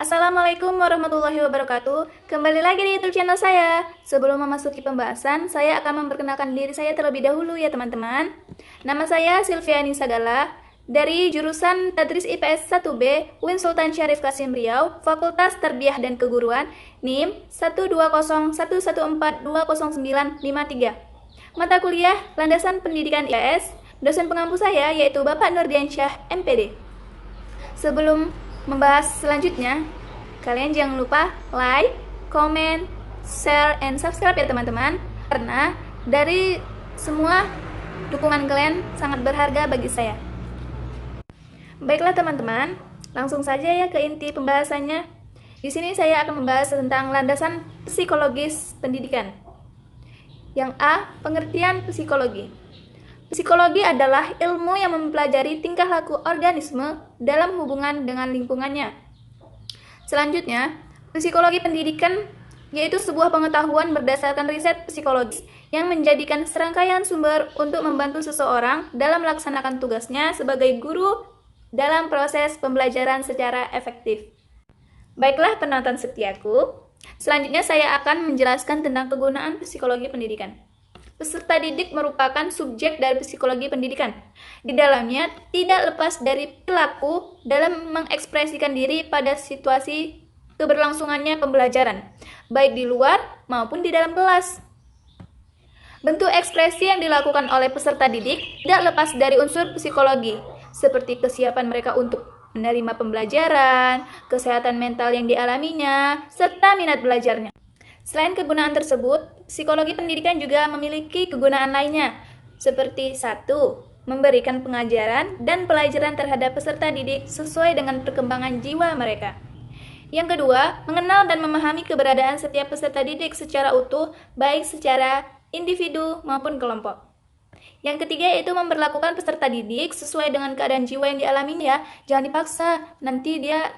Assalamualaikum warahmatullahi wabarakatuh. Kembali lagi di YouTube channel saya. Sebelum memasuki pembahasan, saya akan memperkenalkan diri saya terlebih dahulu ya teman-teman. Nama saya Silviani Sagala dari jurusan Tadris IPS 1B UIN Sultan Syarif Kasim Riau, Fakultas Tarbiyah dan Keguruan, NIM 12011120953. Mata kuliah Landasan Pendidikan IPS. Dosen pengampu saya yaitu Bapak Nurdiansyah MPD. Sebelum membahas selanjutnya, kalian jangan lupa like, comment, share, and subscribe ya teman-teman, karena dari semua dukungan kalian sangat berharga bagi saya. Baiklah teman-teman, langsung saja ya ke inti pembahasannya. Di sini saya akan membahas tentang landasan psikologis pendidikan. Yang A, pengertian psikologi. Psikologi adalah ilmu yang mempelajari tingkah laku organisme dalam hubungan dengan lingkungannya. Selanjutnya, psikologi pendidikan yaitu sebuah pengetahuan berdasarkan riset psikologis yang menjadikan serangkaian sumber untuk membantu seseorang dalam melaksanakan tugasnya sebagai guru dalam proses pembelajaran secara efektif. Baiklah penonton setiaku, selanjutnya saya akan menjelaskan tentang kegunaan psikologi pendidikan. Peserta didik merupakan subjek dari psikologi pendidikan. Di dalamnya tidak lepas dari perilaku dalam mengekspresikan diri pada situasi keberlangsungannya pembelajaran, baik di luar maupun di dalam kelas. Bentuk ekspresi yang dilakukan oleh peserta didik tidak lepas dari unsur psikologi, seperti kesiapan mereka untuk menerima pembelajaran, kesehatan mental yang dialaminya, serta minat belajarnya. Selain kegunaan tersebut, psikologi pendidikan juga memiliki kegunaan lainnya, seperti 1. Memberikan pengajaran dan pelajaran terhadap peserta didik sesuai dengan perkembangan jiwa mereka. Yang kedua, mengenal dan memahami keberadaan setiap peserta didik secara utuh, baik secara individu maupun kelompok. Yang ketiga yaitu memperlakukan peserta didik sesuai dengan keadaan jiwa yang dialaminya, jangan dipaksa, nanti dia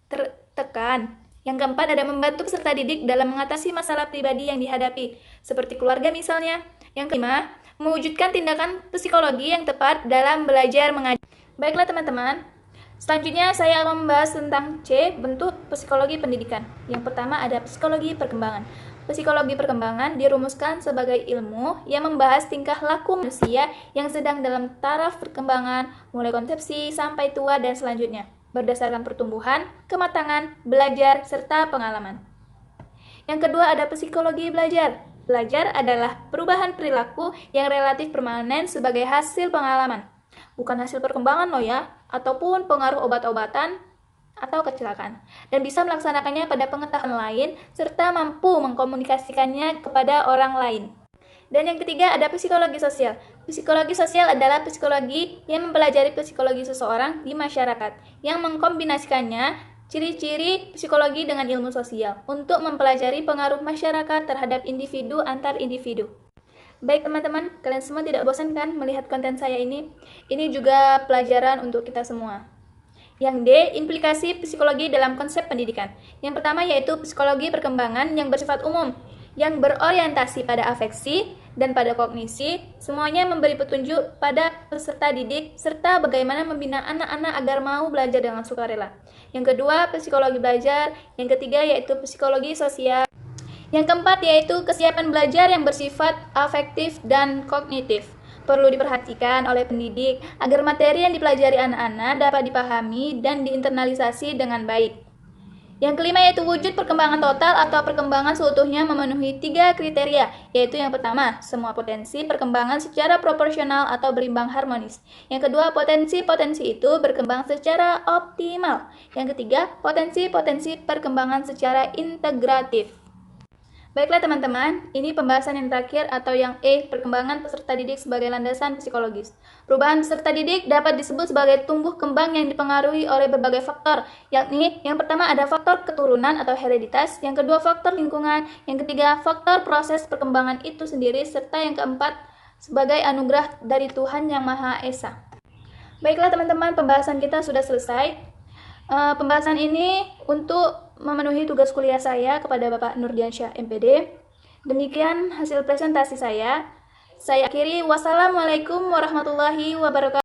tertekan. Yang keempat ada membantu peserta didik dalam mengatasi masalah pribadi yang dihadapi, seperti keluarga misalnya. Yang kelima, mewujudkan tindakan psikologi yang tepat dalam belajar mengajar. Baiklah teman-teman, selanjutnya saya akan membahas tentang C, bentuk psikologi pendidikan. Yang pertama ada psikologi perkembangan. Psikologi perkembangan dirumuskan sebagai ilmu yang membahas tingkah laku manusia yang sedang dalam taraf perkembangan, mulai konsepsi sampai tua dan selanjutnya, berdasarkan pertumbuhan, kematangan, belajar, serta pengalaman. Yang kedua ada psikologi belajar. Belajar adalah perubahan perilaku yang relatif permanen sebagai hasil pengalaman, bukan hasil perkembangan loh ya, ataupun pengaruh obat-obatan atau kecelakaan, dan bisa melaksanakannya pada pengetahuan lain, serta mampu mengkomunikasikannya kepada orang lain. Dan yang ketiga ada psikologi sosial. Psikologi sosial adalah psikologi yang mempelajari psikologi seseorang di masyarakat, yang mengkombinasikannya ciri-ciri psikologi dengan ilmu sosial untuk mempelajari pengaruh masyarakat terhadap individu antar individu. Baik teman-teman, kalian semua tidak bosan kan melihat konten saya ini? Ini juga pelajaran untuk kita semua. Yang D, implikasi psikologi dalam konsep pendidikan. Yang pertama yaitu psikologi perkembangan yang bersifat umum, yang berorientasi pada afeksi dan pada kognisi, semuanya memberi petunjuk pada peserta didik, serta bagaimana membina anak-anak agar mau belajar dengan sukarela. Yang kedua, psikologi belajar. Yang ketiga yaitu psikologi sosial. Yang keempat yaitu kesiapan belajar yang bersifat afektif dan kognitif. Perlu diperhatikan oleh pendidik agar materi yang dipelajari anak-anak dapat dipahami dan diinternalisasi dengan baik. Yang kelima yaitu wujud perkembangan total atau perkembangan seutuhnya memenuhi 3 kriteria, yaitu yang pertama, semua potensi perkembangan secara proporsional atau berimbang harmonis. Yang kedua, potensi-potensi itu berkembang secara optimal. Yang ketiga, potensi-potensi perkembangan secara integratif. Baiklah teman-teman, ini pembahasan yang terakhir atau yang E, perkembangan peserta didik sebagai landasan psikologis. Perubahan peserta didik dapat disebut sebagai tumbuh kembang yang dipengaruhi oleh berbagai faktor, yakni yang pertama ada faktor keturunan atau hereditas, yang kedua faktor lingkungan, yang ketiga faktor proses perkembangan itu sendiri, serta yang keempat sebagai anugerah dari Tuhan Yang Maha Esa. Baiklah teman-teman, pembahasan kita sudah selesai. Pembahasan ini untuk memenuhi tugas kuliah saya kepada Bapak Nurdiansyah MPD. Demikian hasil presentasi saya. Saya akhiri. Wassalamualaikum warahmatullahi wabarakatuh.